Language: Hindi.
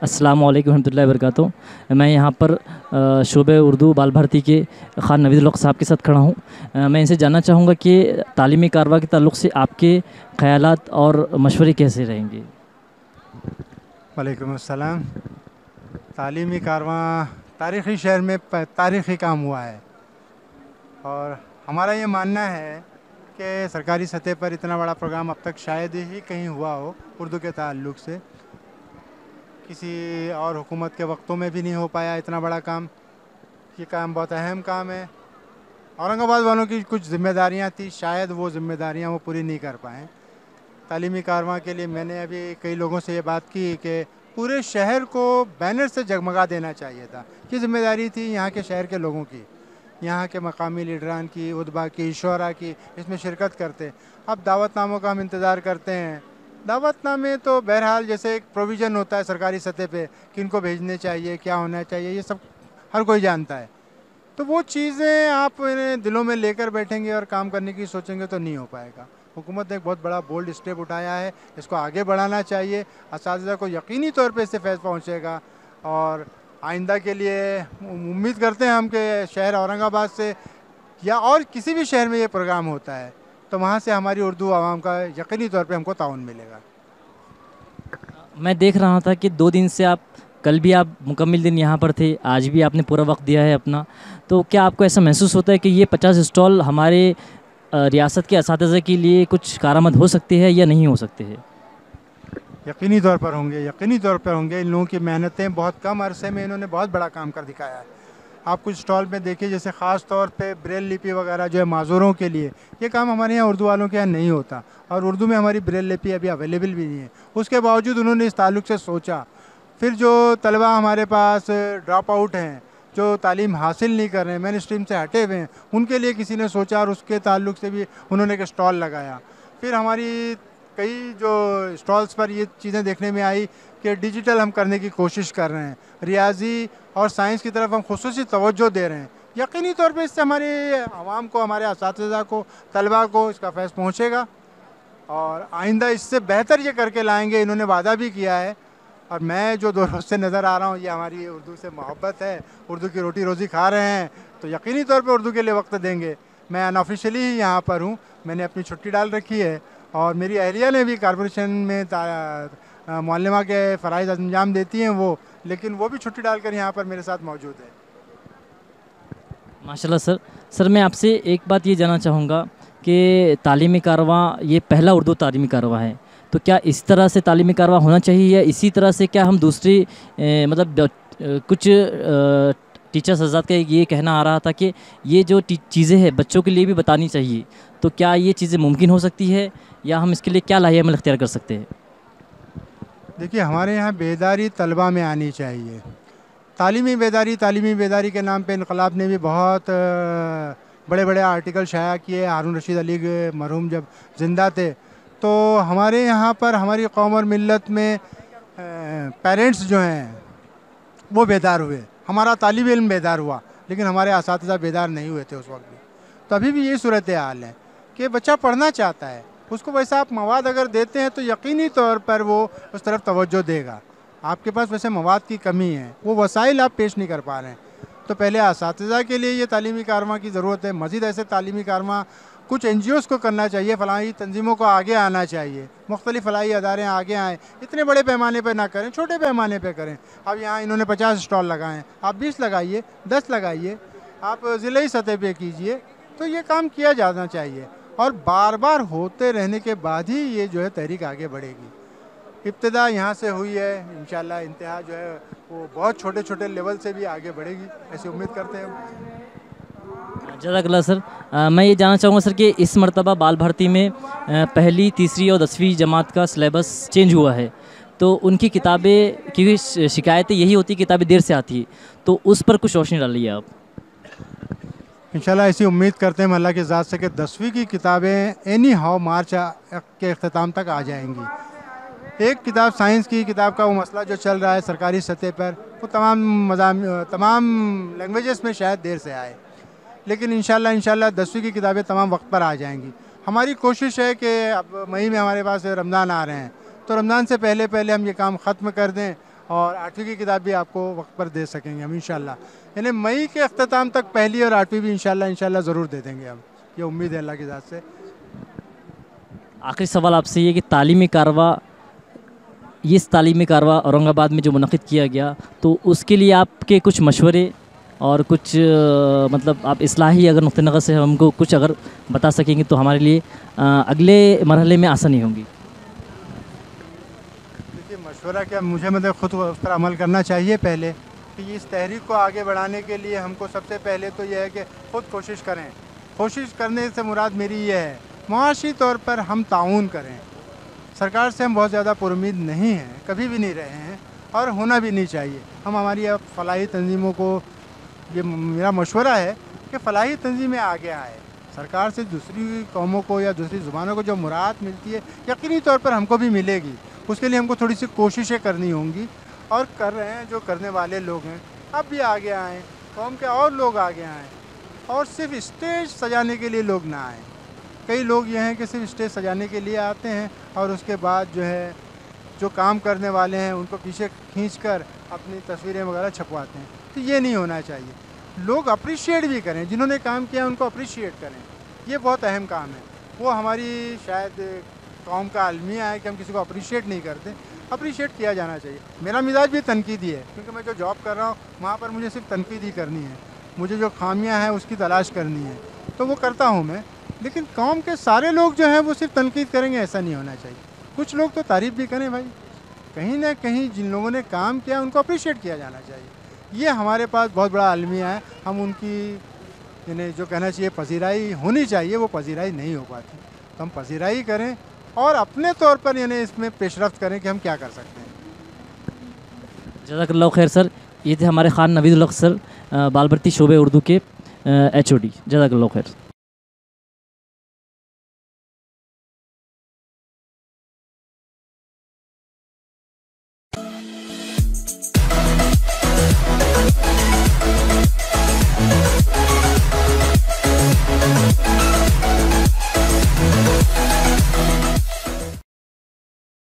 अस्सलाम वालेकुम रहमतुल्लाहि वबरकातुहू। मैं यहाँ पर शोबे उर्दू बाल भारती के ख़ान नवीद उल साहब के साथ खड़ा हूँ। मैं इनसे जानना चाहूँगा कि तालीमी कारवा के ताल्लुक़ से आपके ख़यालात और मशवरे कैसे रहेंगे। वालेकुम अस्सलाम। तालीमी कारवां तारीख़ी शहर में तारीख़ी काम हुआ है और हमारा ये मानना है कि सरकारी सतह पर इतना बड़ा प्रोग्राम अब तक शायद ही कहीं हुआ हो उर्दू के ताल्लुक़ से। किसी और हुकूमत के वक्तों में भी नहीं हो पाया इतना बड़ा काम। ये काम बहुत अहम काम है। औरंगाबाद वालों की कुछ ज़िम्मेदारियाँ थी, शायद वो ज़िम्मेदारियाँ वो पूरी नहीं कर पाएँ। तालीमी कारवां के लिए मैंने अभी कई लोगों से ये बात की कि पूरे शहर को बैनर से जगमगा देना चाहिए था। ये ज़िम्मेदारी थी यहाँ के शहर के लोगों की, यहाँ के मकामी लीडरान की, उदबा की, शोरा की, इसमें शिरकत करते। अब दावतनामों का हम इंतज़ार करते हैं। दावतनामे तो बहरहाल जैसे एक प्रोविज़न होता है सरकारी सतह पे, किनको भेजने चाहिए, क्या होना चाहिए, ये सब हर कोई जानता है। तो वो चीज़ें आप इन्हें दिलों में लेकर बैठेंगे और काम करने की सोचेंगे तो नहीं हो पाएगा। हुकूमत ने एक बहुत बड़ा बोल्ड स्टेप उठाया है, इसको आगे बढ़ाना चाहिए। असातिज़ा को यकीनी तौर पे इससे फैज़ पहुँचेगा और आइंदा के लिए उम्मीद करते हैं हम कि शहर औरंगाबाद से या और किसी भी शहर में ये प्रोग्राम होता है तो वहाँ से हमारी उर्दू आवाम का यकीनी तौर पे हमको ताउन मिलेगा। मैं देख रहा था कि 2 दिन से कल भी आप मुकम्मल दिन यहाँ पर थे, आज भी आपने पूरा वक्त दिया है अपना। तो क्या आपको ऐसा महसूस होता है कि ये 50 स्टॉल हमारे रियासत के असातिज़ा के लिए कुछ कारामद हो सकते हैं या नहीं हो सकते हैं? यकीनी तौर पर होंगे, यकीनी तौर पर होंगे। इन लोगों की मेहनतें बहुत कम अरसे में इन्होंने बहुत बड़ा काम कर दिखाया है। आप कुछ स्टॉल में देखिए, जैसे ख़ास तौर पे ब्रेल लिपि वगैरह जो है माजूरों के लिए, ये काम हमारे यहाँ उर्दू वालों के यहाँ नहीं होता और उर्दू में हमारी ब्रेल लिपि अभी अवेलेबल भी नहीं है। उसके बावजूद उन्होंने इस ताल्लुक़ से सोचा। फिर जो तलबा हमारे पास ड्रॉप आउट हैं, जो तालीम हासिल नहीं कर रहे हैं, मेन स्ट्रीम से हटे हुए हैं, उनके लिए किसी ने सोचा और उसके ताल्लुक़ से भी उन्होंने एक स्टॉल लगाया। फिर हमारी कई जो स्टॉल्स पर ये चीज़ें देखने में आई कि डिजिटल हम करने की कोशिश कर रहे हैं, रियाजी और साइंस की तरफ हम खुसूसी तवज्जो दे रहे हैं। यकीनी तौर पे इससे हमारे आवाम को, हमारे असातिज़ा को, तलबा को इसका फैज़ पहुँचेगा और आइंदा इससे बेहतर ये करके लाएंगे। इन्होंने वादा भी किया है और मैं जो 2 रोज़ से नज़र आ रहा हूँ, ये हमारी उर्दू से मोहब्बत है, उर्दू की रोटी रोज़ी खा रहे हैं तो यकीनी तौर पे उर्दू के लिए वक्त देंगे। मैं अनऑफिशियली ही यहाँ पर हूँ, मैंने अपनी छुट्टी डाल रखी है और मेरी अहलिया ने भी कॉर्पोरेशन में मुअल्लिमा के फ़राइज़ अंजाम देती हैं वो, लेकिन वो भी छुट्टी डालकर यहाँ पर मेरे साथ मौजूद है। माशाल्लाह सर मैं आपसे एक बात ये जानना चाहूँगा कि तालीमी कारवां ये पहला उर्दू तालीमी कारवां है, तो क्या इस तरह से तालीमी कारवां होना चाहिए या इसी तरह से क्या हम दूसरी मतलब कुछ टीचर्स हज़रात का ये कहना आ रहा था कि ये जो चीज़ें हैं बच्चों के लिए भी बतानी चाहिए, तो क्या ये चीज़ें मुमकिन हो सकती है या हम इसके लिए क्या लाहेअमल इख्तियार कर सकते हैं? देखिए, हमारे यहाँ बेदारी तलबा में आनी चाहिए। तालीमी बेदारी के नाम पे इनकलाब ने भी बहुत बड़े बड़े आर्टिकल शाया किए। हारून रशीद अली मरहूम जब ज़िंदा थे तो हमारे यहाँ पर हमारी कौम और मिल्लत में पेरेंट्स जो हैं वो बेदार हुए, हमारा तालिब इल्म बेदार हुआ, लेकिन हमारे असातिज़ा बेदार नहीं हुए थे उस वक्त भी। तो अभी भी ये सूरत हाल है कि बच्चा पढ़ना चाहता है, उसको वैसा आप मवाद अगर देते हैं तो यकीनी तौर पर वो उस तरफ तवज्जो देगा। आपके पास वैसे मवाद की कमी है, वो वसाइल आप पेश नहीं कर पा रहे हैं, तो पहले असातिज़ा के लिए ये तालीमी कारवां की ज़रूरत है। मज़ीद ऐसे तालीमी कारवां कुछ NGOs को करना चाहिए, फ़लाही तंजीमों को आगे आना चाहिए, मुख्तलिफ़ फ़लाही अदारे आगे आएँ, इतने बड़े पैमाने पर ना करें, छोटे पैमाने पर करें। अब यहाँ इन्होंने 50 स्टॉल लगाए हैं, आप 20 लगाइए, 10 लगाइए, आप ज़िले सतह पे कीजिए, तो ये काम किया जाना चाहिए और बार बार होते रहने के बाद ही ये जो है तहरीक आगे बढ़ेगी। इब्तिदा यहाँ से हुई है, इंशाल्लाह इंतहा जो है वो बहुत छोटे छोटे लेवल से भी आगे बढ़ेगी, ऐसी उम्मीद करते हैं। जज़ाकल्लाह सर। मैं ये जानना चाहूँगा सर कि इस मरतबा बाल भारती में पहली, तीसरी और 10वीं जमात का सिलेबस चेंज हुआ है, तो उनकी किताबें, क्योंकि शिकायतें यही होती किताबें देर से आती है, तो उस पर कुछ रोशनी डालिए आप। इंशाल्लाह ऐसी उम्मीद करते हैं हम अल्लाह की ज़ात से कि 10वीं की किताबें एनी हाउ मार्च के अख्ताम तक आ जाएंगी। एक किताब साइंस की किताब का वो मसला जो चल रहा है सरकारी सतह पर, वो तमाम लैंग्वेजेस में शायद देर से आए, लेकिन इंशाल्लाह 10वीं की किताबें तमाम वक्त पर आ जाएंगी। हमारी कोशिश है कि अब मई में हमारे पास रमज़ान आ रहे हैं, तो रमज़ान से पहले पहले हम ये काम ख़त्म कर दें और 8वीं की किताब भी आपको वक्त पर दे सकेंगे हम इंशाल्लाह। यानी मई के अख्ताम तक पहली और 8वीं भी इंशाल्लाह ज़रूर दे देंगे हम, ये उम्मीद है अल्लाह की ज़ात से। आखिरी सवाल आपसे ये कि तालीमी कारवा, इस तालीमी कारवा औरंगाबाद में जो मुनक़िद किया गया, तो उसके लिए आपके कुछ मशवरे और कुछ मतलब आप इस्लाही अगर नुक़्ते नज़र से हमको कुछ अगर बता सकेंगे तो हमारे लिए अगले मरहले में आसानी होगी। देखिए मशवरा क्या, मुझे मतलब ख़ुद उस पर अमल करना चाहिए पहले कि इस तहरीक को आगे बढ़ाने के लिए हमको सबसे पहले तो यह है कि ख़ुद कोशिश करें। कोशिश करने से मुराद मेरी ये है मुआशी तौर पर हम ताउन करें। सरकार से हम बहुत ज़्यादा पुरुमीद नहीं हैं, कभी भी नहीं रहे हैं और होना भी नहीं चाहिए। हम हमारी अब फलाही तंजीमों को, ये मेरा मशवरा है कि फ़लाही तंजीमें आगे आए। सरकार से दूसरी कौमों को या दूसरी ज़ुबानों को जो मुराद मिलती है यकीनी तौर पर हमको भी मिलेगी। उसके लिए हमको थोड़ी सी कोशिशें करनी होंगी और कर रहे हैं। जो करने वाले लोग हैं अब भी आगे आएँ, कौम के और लोग आगे आएँ और सिर्फ स्टेज सजाने के लिए लोग ना आएँ। कई लोग ये हैं कि सिर्फ स्टेज सजाने के लिए आते हैं और उसके बाद जो है जो काम करने वाले हैं उनको पीछे खींचकर अपनी तस्वीरें वगैरह छपवाते हैं। तो ये नहीं होना चाहिए। लोग अप्रिशिएट भी करें, जिन्होंने काम किया उनको अप्रिशिएट करें, ये बहुत अहम काम है। वो हमारी शायद कौम का अलमिया है कि हम किसी को अप्रिशिएट नहीं करते, अप्रिशिएट किया जाना चाहिए। मेरा मिजाज भी तनकीदी है क्योंकि मैं जो जॉब कर रहा हूँ वहाँ पर मुझे सिर्फ तनकीद ही करनी है, मुझे जो खामियाँ हैं उसकी तलाश करनी है, तो वो करता हूँ मैं। लेकिन कौम के सारे लोग जो हैं वो सिर्फ तनकीद करेंगे ऐसा नहीं होना चाहिए। कुछ लोग तो तारीफ़ भी करें भाई, कहीं ना कहीं जिन लोगों ने काम किया उनको अप्रिशिएट किया जाना चाहिए। ये हमारे पास बहुत बड़ा अलमिया है। हम उनकी यानी जो कहना चाहिए पजीराई होनी चाहिए, वो पजीराई नहीं हो पाती। तो हम पजीराई करें और अपने तौर पर यानी इसमें पेशरफ्त करें कि हम क्या कर सकते हैं। जज़ाकल्लाहु खैर सर। ये थे हमारे खान नवीदुल हक सर, बालबर्ती शोबे उर्दू के HOD। जज़ाकल्लाहु खैर।